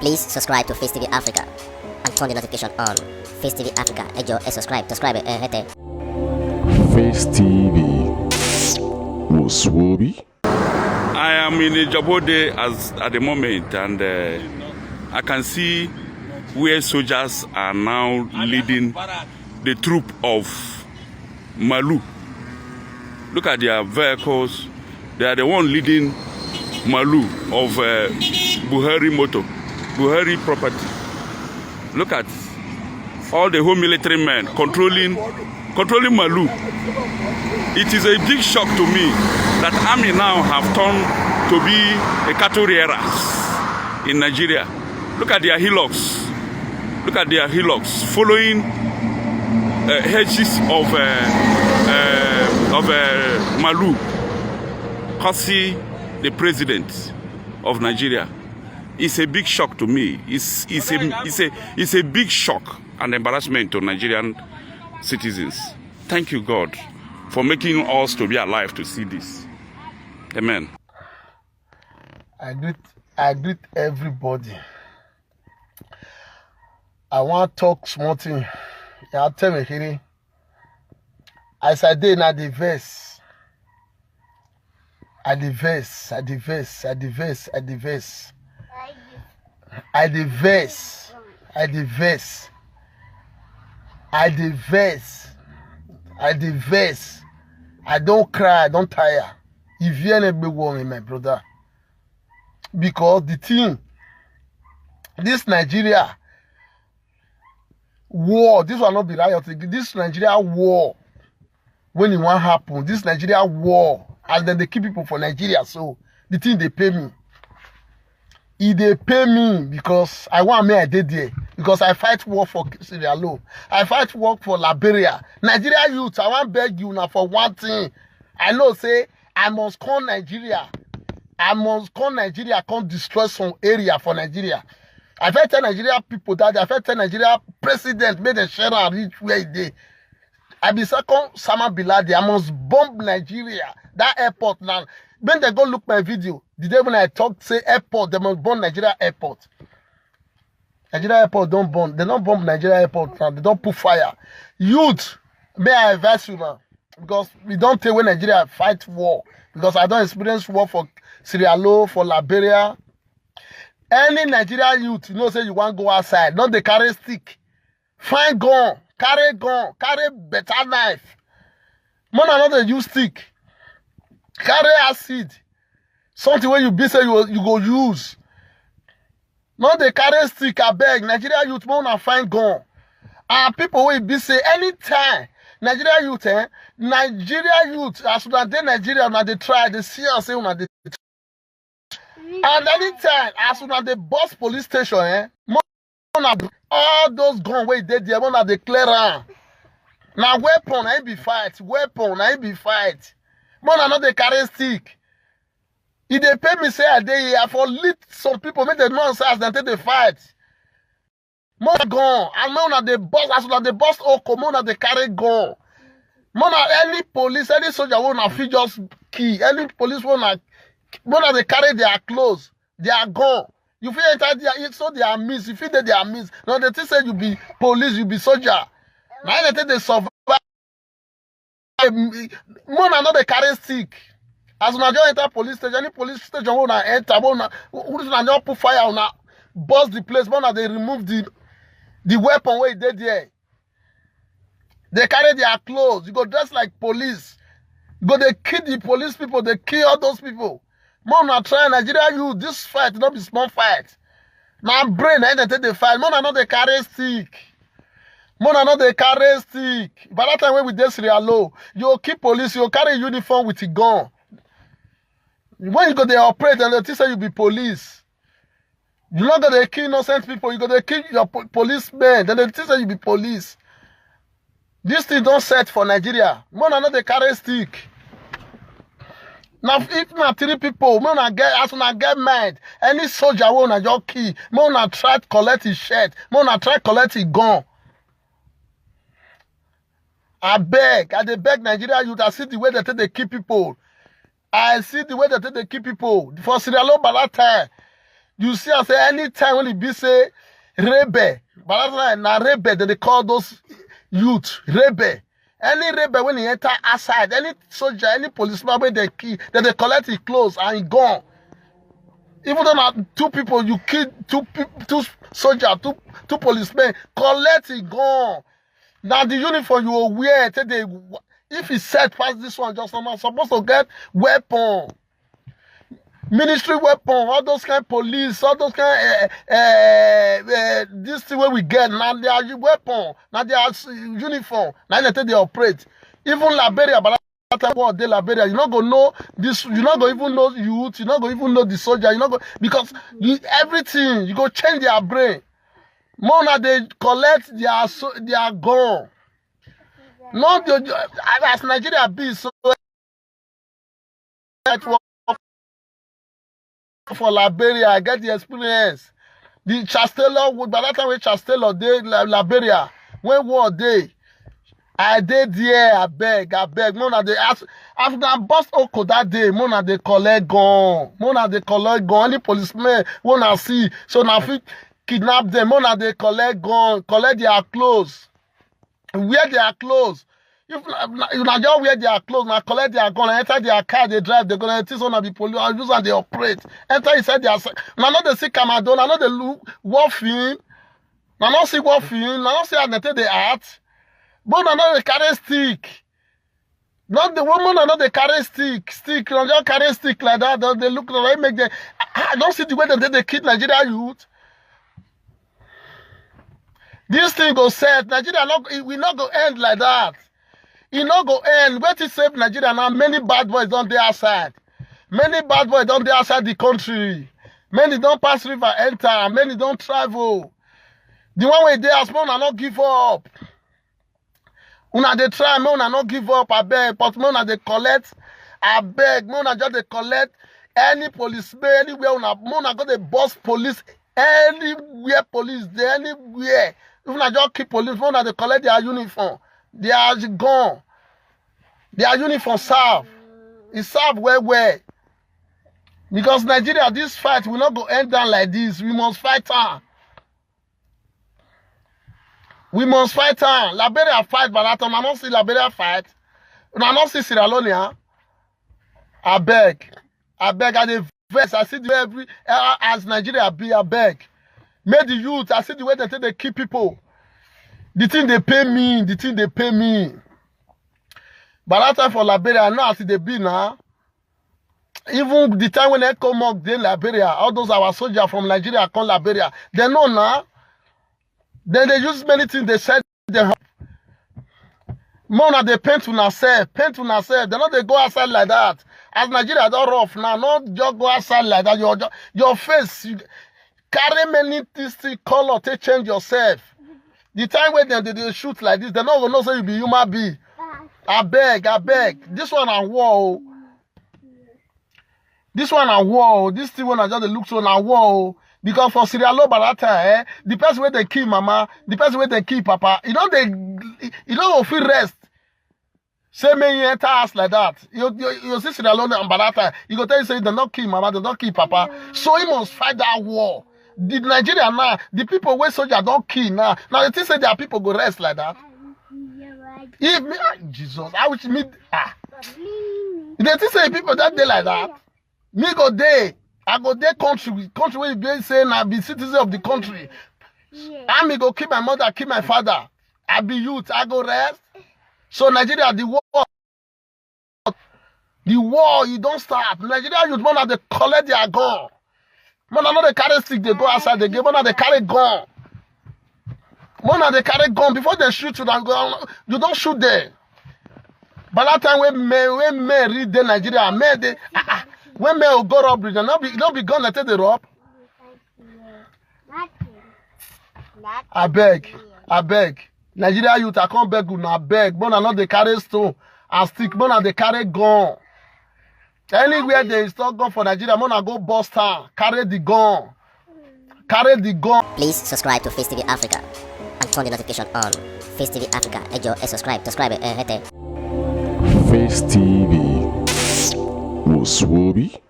Please subscribe to Face TV Africa and turn the notification on. Face TV Africa, ẹ jọ̀ọ́, subscribe, hete. Face TV was Swoby. I am in Ijabode at the moment, and I can see where soldiers are now leading the troop of Malu. Look at their vehicles. They are the one leading Malu of Buhari property. Look at all the whole military men controlling Malu. It is a big shock to me that army now have turned to be a cattle rearers in Nigeria. Look at their hillocks. Look at their hillocks following hedges of Malu, Kasi, the president of Nigeria. It's a big shock to me. It's a big shock and embarrassment to Nigerian citizens. Thank you, God, for making us to be alive to see this. Amen. I greet everybody. I want to talk small thing. You tell me, Kenny. As I did na the verse. I the verse. I don't cry, I don't tire. If you ain't a big one, my brother. Because the thing, this Nigeria war, this will not be riot. This Nigeria war, when it won't happen, this Nigeria war, and then they keep people for Nigeria, so the thing they pay me. They pay me because I want me I did there. Because I fight war for Sierra Leone. I fight war for Liberia. Nigeria youth, I want beg you now for one thing. I know say I must call Nigeria. Come destroy some area for Nigeria. I fit tell Nigeria people that I fit tell Nigeria president made a share and reach where he did. I be second Sama Biladi. I must bomb Nigeria. That airport now. When they go look my video, the day when I talk say airport, they must bomb Nigeria airport. Nigeria airport don't bomb. They don't bomb Nigeria airport now. They don't put fire. Youth, may I advise you now? Because we don't tell when Nigeria fight war. Because I don't experience war for Sierra Leone, for Liberia. Any Nigeria youth, you know, say you want to go outside. Don't they carry stick. Find gun. Carry better knife. Man, I know they use stick. Carry acid. Something where you be say you go use. Not they carry stick, I beg. Nigeria youth want to find gun. And people will be say anytime Nigeria youth, as soon as they Nigeria, now they try, they see us say when they and anytime, as soon as they bust police station, all those guns where they there, one of the clear on. Now weapon, I be fight. Man, I know they carry stick. If they pay me say a day, I for lead some people make the nonsense and take the fight. More gun, and man at the boss, as soon as the boss Oko, man at the carry gun. Man at any police, any soldier wanna feel just key. Any police wanna they carry their clothes, their gun. You feel enter there, so they are miss. You feel that they are miss. Now they say you be police, you be soldier. Now they think they survive. Man, I know they carry stick. As soon as you enter police station, any police station wanna enter, wanna put fire on, bust the place. Man, they remove the weapon where they there. They carry their clothes. You go dress like police. You go they kill the police people. They kill all those people. Man, I try Nigeria. You this fight not be small fight. Now brain I take the fight. Man, I know they carry stick. By that time when we dey Sierra Leone, you keep police. You carry uniform with a gun. When you go they operate and they say you be police. You not gonna kill innocent people. You go they kill your policemen. Then they say you be police. This thing don't set for Nigeria. Man, I know they carry stick. Now, if not 3 people, man, as soon as I get mad, any soldier wanna just kill. Man, I try to collect his shirt. Man, I try to collect his gun. I beg Nigeria youth. I see the way they keep people. I see the way they keep people. For Sierra Leone by that time, You see, I say anytime when it be say rebel, but that's na rebel they call those youth rebel. Any rebel when he enter outside, any soldier, any policeman when they kill, then they collect his clothes and he gone. Even though not two people, you kill two soldiers, two policemen, collect it gone. Now the uniform you will wear, if he set past this one, just not supposed to get weapon. Military weapon, all those kind of police, all those kind this thing where we get, now they are weapon, now they are uniform, now they operate. Even Liberia, but that war de Liberia, you're not gonna know this, you're not gonna even know youth, you're not gonna even know the soldier, you're not gonna, because everything, you go change their brain. More now they collect their gun. Not as Nigeria be so for Liberia, I get the experience. The Chancellor, by that time when Chancellor dey Liberia, when war day, I did there, I beg. Mona they ask after I bust Oko that day, Mona they collect gun. Any policeman wanna see, so now fit kidnap them. Mona they collect gun, collect their clothes, wear their clothes. If you not just wear their clothes, now collect their gun, enter their car, they drive, they're gonna teach one of the police, use and they operate. Enter inside their. Now not they see Cameroon, now not they look warfare, now not see warfare, now not see how they take the art. But now not they carry stick. Not the woman, now not they carry stick, now just carry stick like that. They look like make them. I don't see the way that they kill Nigeria youth. This thing go set. Nigeria we not go end like that. It not go end. Where to save Nigeria now? Many bad boys don't dey outside. Many bad boys don't dey outside the country. Many don't pass river enter. Many don't travel. The one way they ask, una not give up. Una they try, una not give up. I beg, but una they collect. I beg, una just they collect any policeman anywhere. Una go the boss police anywhere. Police there anywhere. If una just keep police, una they collect their uniform. They are gone. Their uniform serve. It serve well. Because Nigeria, this fight will not go end down like this. We must fight on. We must fight on. Liberia fight, but I don't see Liberia fight. I don't see Sierra Leone. I beg, I dey vex. I see the way every as Nigeria be. I beg. Make the youth. I see the way they keep people. The thing they pay me. But that time for Liberia, I know as they be now. Even the time when they come up in Liberia, all those our soldiers from Nigeria come Liberia, they know now. Then they use many things, they said them. More they paint on ourselves. They not they go outside like that. As Nigeria don't rough now, not just go outside like that. Your face, you carry many things, color, to change yourself. The time when they shoot like this, they're not going to know say you be human being. I beg. This one a war. This thing when I just look so na war. Because for Sierra Leone, that time, the person where they kill mama, the person where they kill papa, you don't feel rest. Say me you enter house like that. You see Sierra Leone and Barata, you go tell you say they don't kill mama, they don't kill papa. So he must fight that war. The Nigeria now, the people where soldiers don't kill now. Now they think say their people go rest like that. If me, Jesus, I wish me they think say people that day like that. Me go there. I go there country where you be saying I be citizen of the country. I me go keep my mother, keep my father. I be youth, I go rest. So Nigeria, the war, you don't stop. Nigeria youth, man, they collect their gun. Man, I know they carry stick, they go outside, they give, man, they carry gun. Man, they carry gun. Before they shoot you, you don't shoot there. By that time, when men read the Nigeria, men, they, when men go robbery, they not be gun, they take the rob. I beg. Nigeria youth, I can't beg you now, beg. Man, I know they carry stone and stick, man, they carry gun. Anywhere they install gun for Nigeria, man, I go bust town, carry the gun. Please subscribe to Face TV Africa and turn the notification on. Face TV Africa, subscribe, Face TV was Swoby.